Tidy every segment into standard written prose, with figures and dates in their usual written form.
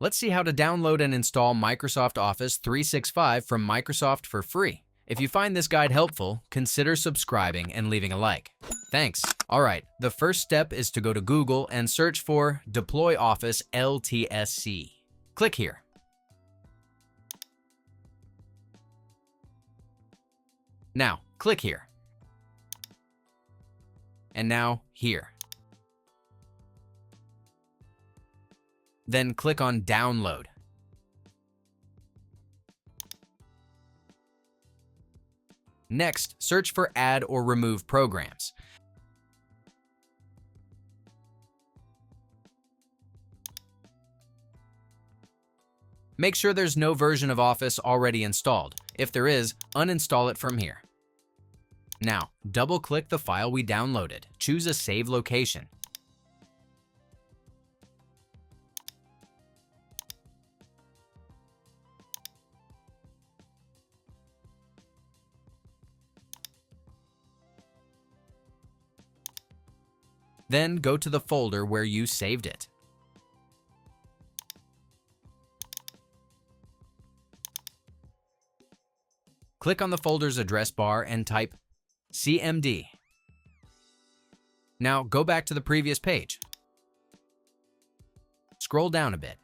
Let's see how to download and install Microsoft Office 365 from Microsoft for free. If you find this guide helpful, consider subscribing and leaving a like. Thanks. Alright, the first step is to go to Google and search for Deploy Office LTSC. Click here. Now, click here. And now, here. Then click on Download. Next, search for Add or Remove Programs. Make sure there's no version of Office already installed. If there is, uninstall it from here. Now, double-click the file we downloaded. Choose a save location. Then go to the folder where you saved it. Click on the folder's address bar and type CMD. Now go back to the previous page. Scroll down a bit.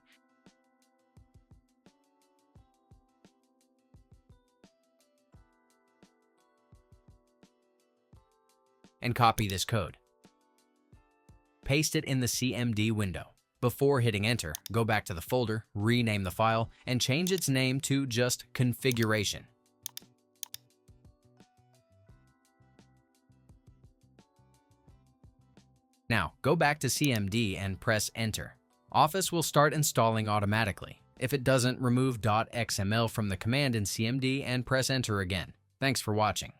And copy this code. Paste it in the CMD window. Before hitting enter, go back to the folder, rename the file, and change its name to just configuration. Now, go back to CMD and press enter. Office will start installing automatically. If it doesn't, remove .xml from the command in CMD and press enter again. Thanks for watching.